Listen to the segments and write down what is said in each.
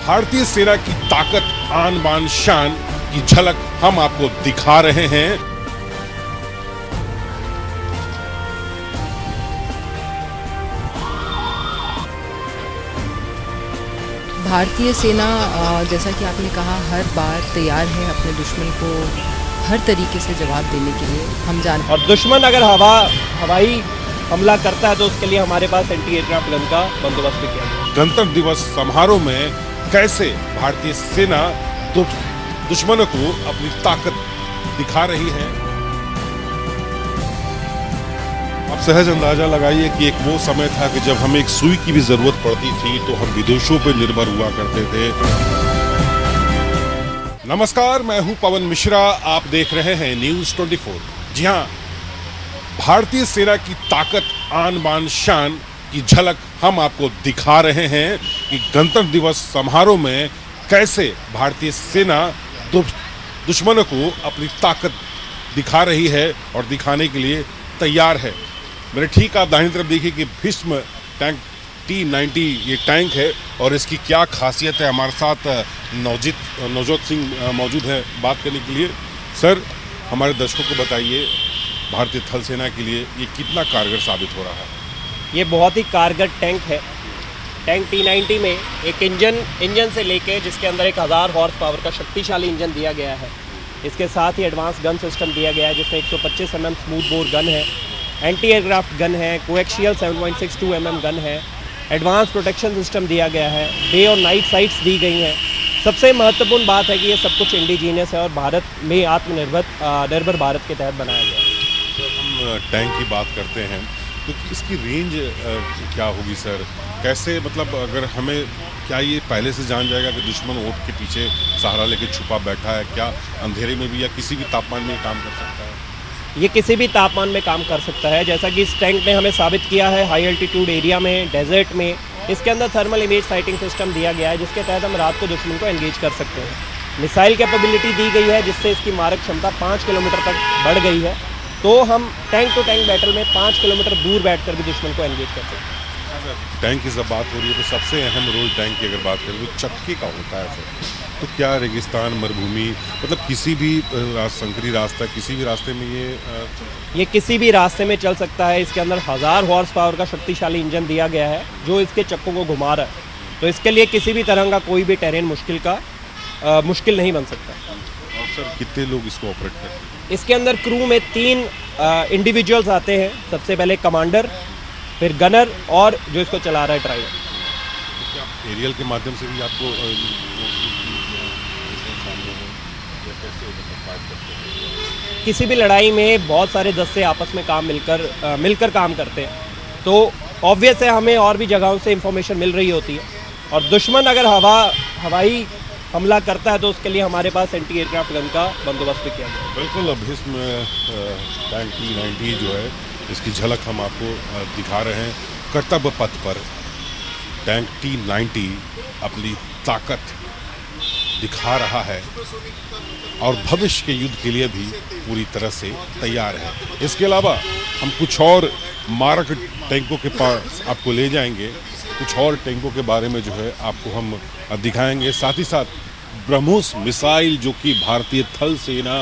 भारतीय सेना की ताकत, आन बान शान की झलक हम आपको दिखा रहे हैं। भारतीय सेना जैसा कि आपने कहा हर बार तैयार है अपने दुश्मन को हर तरीके से जवाब देने के लिए। हम जानते और दुश्मन अगर हवाई हमला करता है तो उसके लिए हमारे पास एंटी एयरक्राफ्ट गन का बंदोबस्त भी किया है। गणतंत्र दिवस समारोह में कैसे भारतीय सेना दुश्मनों को अपनी ताकत दिखा रही है। आप सहज अंदाजा लगाइए कि एक वो समय था कि जब हमें एक सुई की भी जरूरत पड़ती थी तो हम विदेशों पर निर्भर हुआ करते थे। नमस्कार, मैं हूं पवन मिश्रा, आप देख रहे हैं न्यूज़ 24। जी हां, भारतीय सेना की ताकत, आन बान शान की झलक हम आपको दिखा रहे हैं कि गणतंत्र दिवस समारोह में कैसे भारतीय सेना दुश्मनों को अपनी ताकत दिखा रही है और दिखाने के लिए तैयार है। मेरे ठीक आप दाहिनी तरफ देखिए कि भीष्म टैंक T90 ये टैंक है और इसकी क्या खासियत है। हमारे साथ नवजोत सिंह मौजूद हैं बात करने के लिए। सर, हमारे दर्शकों को बताइए, भारतीय थल सेना के लिए ये कितना कारगर साबित हो रहा है। ये बहुत ही कारगर टैंक है। टैंक T90 में एक इंजन से लेके जिसके अंदर 1000 हॉर्स पावर का शक्तिशाली इंजन दिया गया है। इसके साथ ही एडवांस गन सिस्टम दिया गया है जिसमें 125 mm स्मूथ बोर गन है, एंटी एयरक्राफ्ट गन है, कोएक्सियल 7.62 mm गन है, एडवांस प्रोटेक्शन सिस्टम दिया गया है, डे और नाइट साइट्स दी गई हैं। सबसे महत्वपूर्ण बात है कि ये सब कुछ इंडिजीनियस है और भारत में निर्भर भारत के तहत बनाया गया है। जब हम टैंक की बात करते हैं तो इसकी रेंज क्या होगी सर? कैसे, मतलब अगर हमें, क्या ये पहले से जान जाएगा कि दुश्मन ओट के पीछे सहारा लेके छुपा बैठा है? क्या अंधेरे में भी या किसी भी तापमान में काम कर सकता है? ये किसी भी तापमान में काम कर सकता है, जैसा कि इस टैंक ने हमें साबित किया है। हाई एल्टीट्यूड एरिया में, डेजर्ट में इसके अंदर थर्मल इमेज साइटिंग सिस्टम दिया गया है जिसके तहत हम रात को दुश्मन को एंगेज कर सकते हैं। मिसाइल कैपेबिलिटी दी गई है जिससे इसकी मारक क्षमता 5 किलोमीटर तक बढ़ गई है, तो हम टैंक टू टैंक बैटल में 5 किलोमीटर दूर बैठकर भी दुश्मन को एंगेज कर सकते हैं। टैंक की जब बात हो रही है तो सबसे अहम रोल टैंक की अगर बात करें तो चक्की का होता है सर। तो क्या रेगिस्तान, मरुभूमि, मतलब किसी भी संकरी रास्ता, किसी भी रास्ते में ये किसी भी रास्ते में चल सकता है। इसके अंदर 1000 हॉर्स पावर का शक्तिशाली इंजन दिया गया है जो इसके चक्कों को घुमा रहा है, तो इसके लिए किसी भी तरह का कोई भी टेरेन मुश्किल नहीं बन सकता। और सर, कितने लोग इसको ऑपरेट करते हैं? इसके अंदर क्रू में 3 इंडिविजुअल्स आते हैं। सबसे पहले कमांडर, फिर गनर और जो इसको चला रहा है ड्राइवर। एरियल के माध्यम से भी आपको किसी भी लड़ाई में बहुत सारे दस्ते आपस में मिलकर काम करते हैं, तो ऑब्वियस है हमें और भी जगहों से इंफॉर्मेशन मिल रही होती है। और दुश्मन अगर हवाई हमला करता है तो उसके लिए हमारे पास एंटी एयरक्राफ्ट गन का बंदोबस्त भी किया गया है। बिल्कुल। भीष्म टैंक T90 जो है, इसकी झलक हम आपको दिखा रहे हैं। कर्तव्य पथ पर टैंक T90 अपनी ताकत दिखा रहा है और भविष्य के युद्ध के लिए भी पूरी तरह से तैयार है। इसके अलावा हम कुछ और मारक टैंकों के पास आपको ले जाएंगे, कुछ और टैंकों के बारे में जो है आपको हम दिखाएंगे। साथ ही साथ ब्रह्मोस मिसाइल जो कि भारतीय थल सेना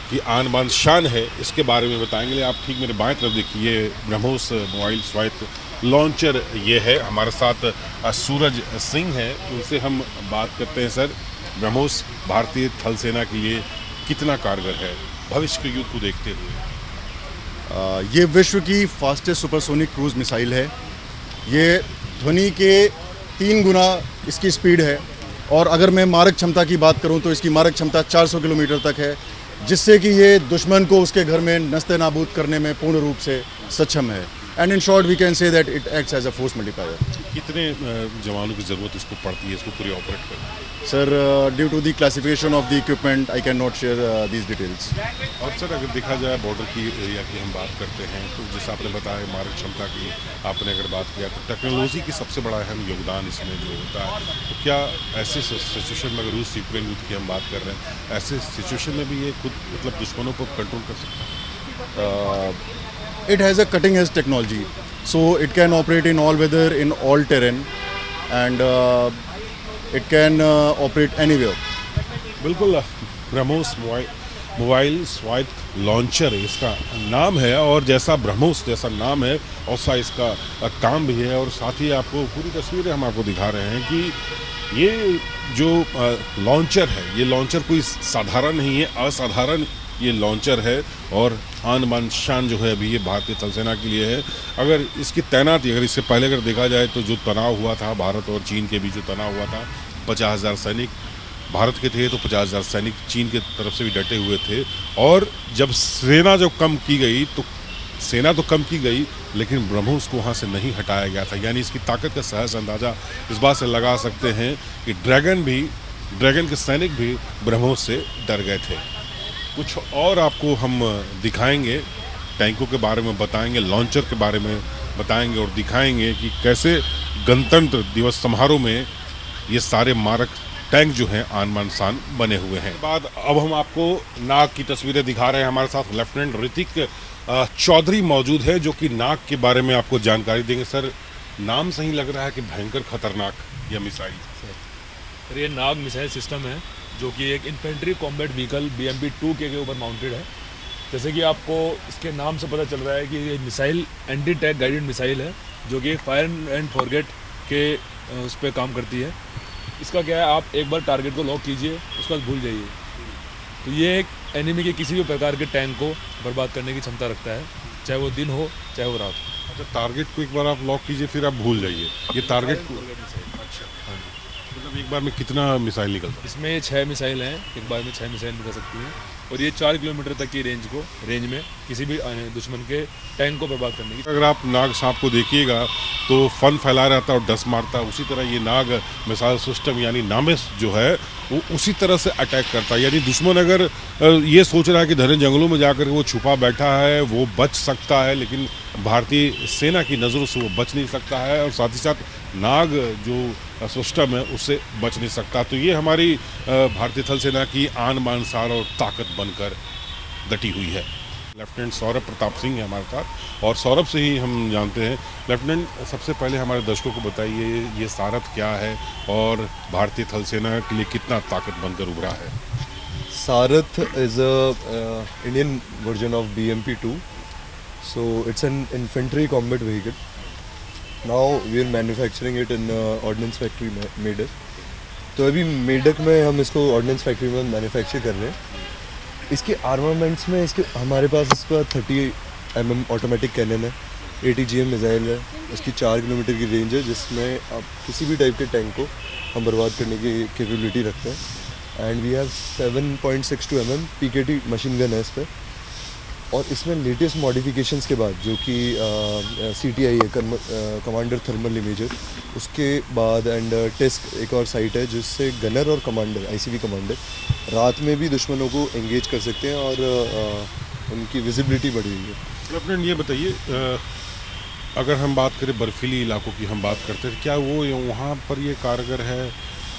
की आन बान शान है, इसके बारे में बताएंगे। आप ठीक मेरे बाएं तरफ देखिए, ब्रह्मोस मोबाइल स्वायत्त लॉन्चर ये है। हमारे साथ सूरज सिंह है, उनसे हम बात करते हैं। सर, ब्रह्मोस भारतीय थल सेना के लिए कितना कारगर है भविष्य के युद्ध को देखते हुए? ये विश्व की फास्टेस्ट सुपरसोनिक क्रूज मिसाइल है। ये ध्वनि के 3 गुना इसकी स्पीड है और अगर मैं मारक क्षमता की बात करूं तो इसकी मारक क्षमता 400 किलोमीटर तक है, जिससे कि ये दुश्मन को उसके घर में नस्ते नाबूद करने में पूर्ण रूप से सक्षम है। And in short we can say that it acts as a force multiplier. कितने जवानों की ज़रूरत इसको पड़ती है इसको पूरी ऑपरेट करने? Sir, due to the classification of the equipment I can not share these details. और सर, अगर देखा जाए बॉर्डर की एरिया की हम बात करते हैं तो जैसे आपने बताया मारक क्षमता की आपने अगर बात किया तो टेक्नोलॉजी की सबसे बड़ा अहम योगदान इसमें जो होता है। तो क्या ऐसे सिचुएशन में, अगर रूस यूक्रेन युद्ध की हम बात कर रहे हैं, ऐसे सिचुएशन में भी ये खुद मतलब दुश्मनों को कंट्रोल कर सकता है? It has a cutting edge technology, so it can operate in all weather, in all terrain, and It can operate anywhere. बिल्कुल ब्रह्मोस मोबाइल स्वायत्त लॉन्चर इसका नाम है, और जैसा ब्रह्मोस जैसा नाम है वैसा इसका काम भी है। और साथ ही आपको पूरी तस्वीरें हम आपको दिखा रहे हैं कि ये जो लॉन्चर है, ये लॉन्चर कोई साधारण नहीं है, असाधारण ये लॉन्चर है। और आन बान शान जो है अभी ये भारतीय थल सेना के लिए है। अगर इसकी तैनाती, अगर इससे पहले अगर देखा जाए तो जो तनाव हुआ था भारत और चीन के बीच, जो तनाव हुआ था, 50,000 सैनिक भारत के थे तो 50,000 सैनिक चीन की तरफ से भी डटे हुए थे। और जब सेना जब कम की गई तो सेना तो कम की गई, लेकिन ब्रह्मोस को वहाँ से नहीं हटाया गया था। यानी इसकी ताकत का सहज अंदाज़ा इस बात से लगा सकते हैं कि ड्रैगन के सैनिक भी ब्रह्मोस से डर गए थे। कुछ और आपको हम दिखाएंगे, टैंकों के बारे में बताएंगे, लॉन्चर के बारे में बताएंगे और दिखाएंगे कि कैसे गणतंत्र दिवस समारोह में ये सारे मारक टैंक जो हैं आन बान शान बने हुए हैं। बाद अब हम आपको नाग की तस्वीरें दिखा रहे हैं। हमारे साथ लेफ्टिनेंट ऋतिक चौधरी मौजूद है जो कि नाग के बारे में आपको जानकारी देंगे। सर, नाम सही लग रहा है कि भयंकर खतरनाक यह मिसाइल? सर, ये नाग मिसाइल सिस्टम है जो कि एक इन्फेंट्री कॉम्बैट व्हीकल BMP-2 के ऊपर माउंटेड है। जैसे कि आपको इसके नाम से पता चल रहा है कि ये missile anti tank guided missile है जो कि फायर एंड फॉरगेट के उस पर काम करती है। इसका क्या है, आप एक बार टारगेट को लॉक कीजिए, उसके बाद भूल जाइए। तो ये एक एनिमी के किसी भी प्रकार के टैंक को बर्बाद करने की क्षमता रखता है, चाहे वो दिन हो चाहे वो रात हो। अच्छा, टारगेट को एक बार आप लॉक कीजिए फिर आप भूल जाइए, ये टारगेट को। अच्छा, हाँ जी। मतलब एक बार में कितना मिसाइल निकलता है? इसमें 6 मिसाइल हैं, एक बार में 6 मिसाइल निकल सकती हैं, और ये 4 किलोमीटर तक की रेंज में किसी भी दुश्मन के टैंक को बर्बाद करने की। अगर आप नाग सांप को देखिएगा तो फन फैला रहता है और डस मारता है, उसी तरह ये नाग मिसाइल सिस्टम यानी नामेस जो है वो उसी तरह से अटैक करता है। यानी दुश्मन अगर ये सोच रहा है कि घने जंगलों में जाकर वो छुपा बैठा है, वो बच सकता है, लेकिन भारतीय सेना की नज़रों से वो बच नहीं सकता है, और साथ ही साथ नाग जो सिस्टम है उससे बच नहीं सकता। तो ये हमारी भारतीय थल सेना की आन बान शान और ताकत बनकर डटी हुई है। लेफ्टिनेंट सौरभ प्रताप सिंह है हमारे साथ, और सौरभ से ही हम जानते हैं। लेफ्टिनेंट, सबसे पहले हमारे दर्शकों को बताइए ये सारथ क्या है और भारतीय थल सेना के लिए कितना ताकत बनकर उभरा है? Sarath is a Indian version of BMP-2, so it's an infantry combat vehicle. Now we are manufacturing it in Ordnance Factory Medak. तो अभी मेडक में हम इसको ऑर्डिनेंस फैक्ट्री में मैन्युफैक्चर कर रहे हैं। इसके आर्मामेंट्स में हमारे पास इसका 30 mm ऑटोमेटिक कैनन है, 80 GM मिसाइल है, उसकी 4 किलोमीटर की रेंज है, जिसमें आप किसी भी टाइप के टैंक को हम बर्बाद करने की कैपेबिलिटी रखते हैं। And we have 7.62 mm PKT machine gun है इस पर। और इसमें लेटेस्ट मॉडिफिकेशंस के बाद जो कि CTI है, कमांडर थर्मल इमेजर, उसके बाद एंड टेस्क एक और साइट है जिससे गनर और कमांडर, ICV कमांडर रात में भी दुश्मनों को एंगेज कर सकते हैं और उनकी विजिबिलिटी बढ़ी हुई है। लेफ्टिनेंट, ये बताइए, अगर हम बात करें बर्फीली इलाकों की, हम बात करते हैं, क्या वो वहाँ पर ये कारगर है?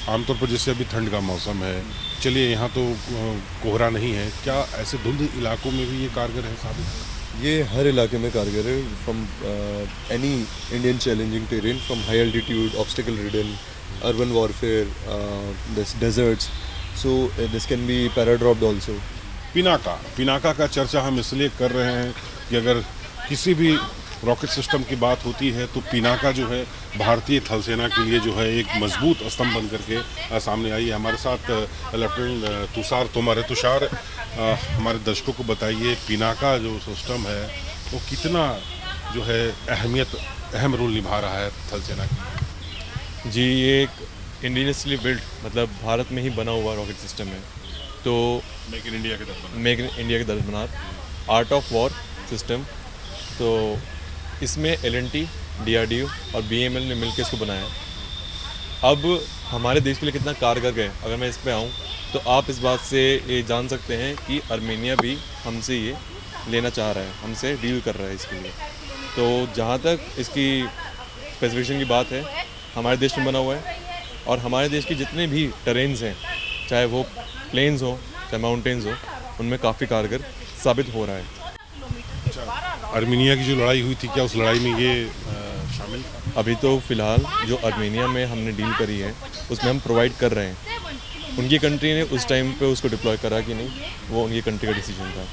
आमतौर पर जैसे अभी ठंड का मौसम है, चलिए यहाँ तो कोहरा नहीं है, क्या ऐसे धुंध इलाकों में भी ये कारगर है साबित? ये हर इलाके में कारगर है, from any Indian challenging terrain, from high altitude, obstacle ridden, urban warfare, this deserts, so this can be paradropped also. Pinaka का चर्चा हम इसलिए कर रहे हैं कि अगर किसी भी रॉकेट सिस्टम की बात होती है तो पिनाका जो है भारतीय थल सेना के लिए जो है एक मजबूत स्तंभ बन करके सामने आई है। हमारे साथ लेफ्टिनेंट तुषार तोमर है। तुषार, हमारे दर्शकों को बताइए पिनाका जो सिस्टम है वो कितना जो है अहम रोल निभा रहा है थल सेना की? जी, ये एक इंडियसली बिल्ड, मतलब भारत में ही बना हुआ रॉकेट सिस्टम है। तो मेक इन इंडिया के दरबनार आर्ट ऑफ वॉर सिस्टम। तो इसमें L&T, DRDO और BML ने मिलकर इसको बनाया है। अब हमारे देश के लिए कितना कारगर है, अगर मैं इस पे आऊँ तो आप इस बात से ये जान सकते हैं कि आर्मेनिया भी हमसे ये लेना चाह रहा है, हमसे डील कर रहा है इसके लिए। तो जहाँ तक इसकी स्पेसिफिकेशन की बात है, हमारे देश में बना हुआ है, और हमारे देश के जितने भी टेरेन्स हैं, चाहे वो प्लेन्स हो चाहे माउंटेन्स हो, उनमें काफ़ी कारगर साबित हो रहा है। आर्मेनिया की जो लड़ाई हुई थी, क्या उस लड़ाई में ये शामिल था? अभी तो फ़िलहाल जो आर्मेनिया में हमने डील करी है उसमें हम प्रोवाइड कर रहे हैं। उनकी कंट्री ने उस टाइम पे उसको डिप्लॉय करा कि नहीं, वो उनकी कंट्री का डिसीजन था।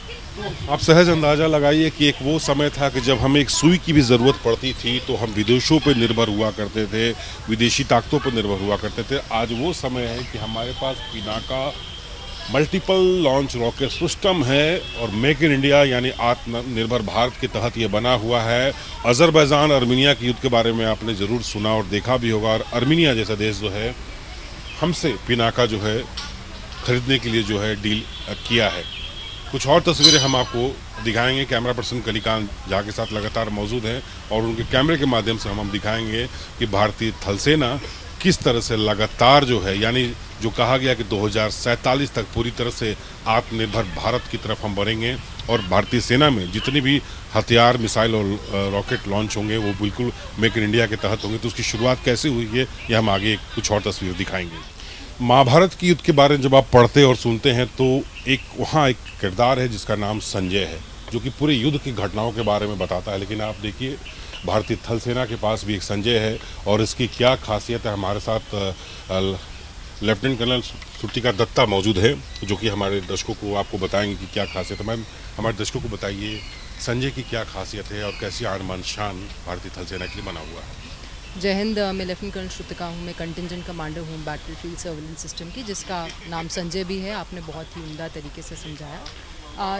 आप सहज अंदाज़ा लगाइए कि एक वो समय था कि जब हमें एक सुई की भी ज़रूरत पड़ती थी तो हम विदेशों पर निर्भर हुआ करते थे, विदेशी ताकतों पर निर्भर हुआ करते थे। आज वो समय है कि हमारे पास Pinaka multiple launch rocket system है और मेक इन इंडिया यानी आत्मनिर्भर भारत के तहत ये बना हुआ है। अज़रबैजान आर्मीनिया के युद्ध के बारे में आपने ज़रूर सुना और देखा भी होगा, और आर्मीनिया जैसा देश जो है हमसे पिनाका जो है खरीदने के लिए जो है डील किया है। कुछ और तस्वीरें हम आपको दिखाएंगे, कैमरा पर्सन कलिकांत झा के साथ लगातार मौजूद हैं और उनके कैमरे के माध्यम से हम दिखाएंगे कि भारतीय थल सेना किस तरह से लगातार जो है, यानी जो कहा गया कि 2047 तक पूरी तरह से आत्मनिर्भर भारत की तरफ हम बढ़ेंगे और भारतीय सेना में जितनी भी हथियार, मिसाइल और रॉकेट लॉन्च होंगे वो बिल्कुल मेक इन इंडिया के तहत होंगे। तो उसकी शुरुआत कैसे हुई है ये हम आगे कुछ और तस्वीर दिखाएंगे। महाभारत की युद्ध के बारे में जब आप पढ़ते और सुनते हैं तो वहाँ एक किरदार है जिसका नाम संजय है, जो कि पूरे युद्ध की घटनाओं के बारे में बताता है। लेकिन आप देखिए भारतीय थल सेना के पास भी एक संजय है और इसकी क्या खासियत है। हमारे साथ लेफ्टिनेंट कर्नल सुट्टिका दत्ता मौजूद है जो कि हमारे दर्शकों को आपको बताएंगे कि क्या खासियत है। मैम, हमारे दर्शकों को बताइए संजय की क्या खासियत है और कैसी आन शान भारतीय थल सेना के लिए बना हुआ है। जय हिंद। मैं लेफ्टिनेंट कर्नल श्रुतिका हूँ। मैं कंटिंजेंट कमांडर हूँ बैटलफील्ड सर्विलेंस सिस्टम की, जिसका नाम संजय भी है। आपने बहुत ही उम्दा तरीके से समझाया।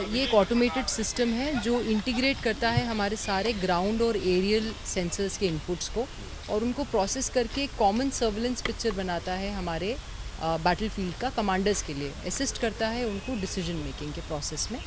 ये एक ऑटोमेटेड सिस्टम है जो इंटीग्रेट करता है हमारे सारे ग्राउंड और एरियल सेंसर्स के इनपुट्स को और उनको प्रोसेस करके एक कॉमन सर्विलेंस पिक्चर बनाता है हमारे बैटलफील्ड का कमांडर्स के लिए, असिस्ट करता है उनको डिसीजन मेकिंग के प्रोसेस में।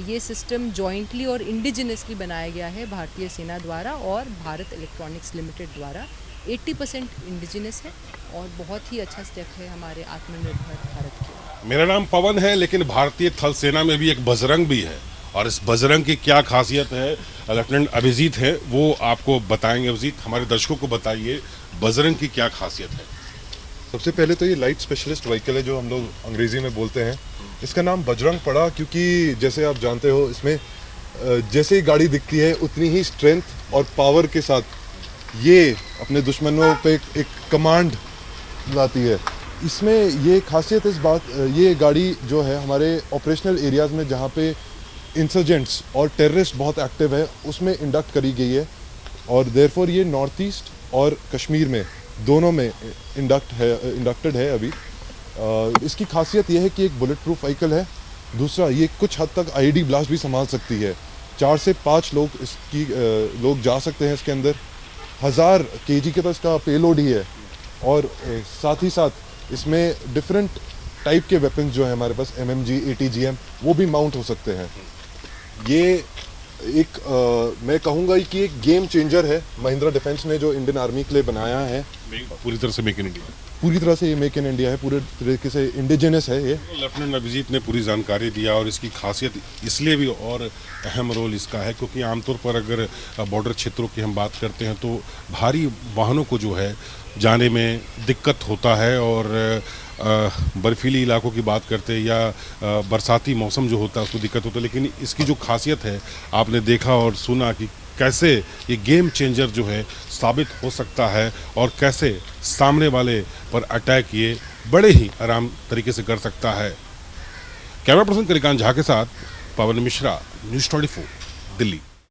ये सिस्टम जॉइंटली और इंडिजिनसली बनाया गया है भारतीय सेना द्वारा और भारत इलेक्ट्रॉनिक्स लिमिटेड द्वारा। 80% इंडिजिनस है और बहुत ही अच्छा स्टेप है हमारे आत्मनिर्भर भारत के लिए। मेरा नाम पवन है, लेकिन भारतीय थल सेना में भी एक बजरंग भी है और इस बजरंग की क्या खासियत है लेफ्टिनेंट अभिजीत है वो आपको बताएंगे। अभिजीत, हमारे दर्शकों को बताइए बजरंग की क्या खासियत है। सबसे पहले तो ये लाइट स्पेशलिस्ट व्हीकल है जो हम लोग अंग्रेजी में बोलते हैं। इसका नाम बजरंग पड़ा क्योंकि जैसे आप जानते हो इसमें जैसे ही गाड़ी दिखती है उतनी ही स्ट्रेंथ और पावर के साथ ये अपने दुश्मनों पे एक कमांड लाती है। इसमें ये खासियत ये गाड़ी जो है हमारे ऑपरेशनल एरियाज़ में जहाँ पे इंसर्जेंट्स और टेररिस्ट बहुत एक्टिव है उसमें इंडक्ट करी गई है और देयरफॉर ये नॉर्थ ईस्ट और कश्मीर में दोनों में इंडक्टेड है अभी। इसकी खासियत यह है कि एक बुलेट प्रूफ व्हीकल है। दूसरा, ये कुछ हद तक आईडी ब्लास्ट भी संभाल सकती है। 4 से 5 लोग जा सकते हैं इसके अंदर। 1000 kg के तो इसका पेलोड ही है और साथ ही साथ इसमें डिफरेंट टाइप के वेपन्स जो है हमारे पास MMG, ATGM वो भी माउंट हो सकते हैं। ये मैं कहूँगा कि एक गेम चेंजर है महिंद्रा डिफेंस ने जो इंडियन आर्मी के लिए बनाया है। पूरी तरह से मेक इन इंडिया, पूरी तरह से ये मेक इन इंडिया है, पूरे तरीके से इंडिजिनस है ये। लेफ्टिनेंट अभिजीत ने पूरी जानकारी दिया और इसकी खासियत इसलिए भी और अहम रोल इसका है क्योंकि आमतौर पर अगर बॉर्डर क्षेत्रों की हम बात करते हैं तो भारी वाहनों को जो है जाने में दिक्कत होता है और बर्फीली इलाकों की बात करते हैं या बरसाती मौसम जो होता है उसको दिक्कत होता है। लेकिन इसकी जो खासियत है आपने देखा और सुना कि कैसे ये गेम चेंजर जो है साबित हो सकता है और कैसे सामने वाले पर अटैक ये बड़े ही आराम तरीके से कर सकता है। कैमरा पर्सन कलिकांत झा के साथ पवन मिश्रा, न्यूज़ 24, दिल्ली।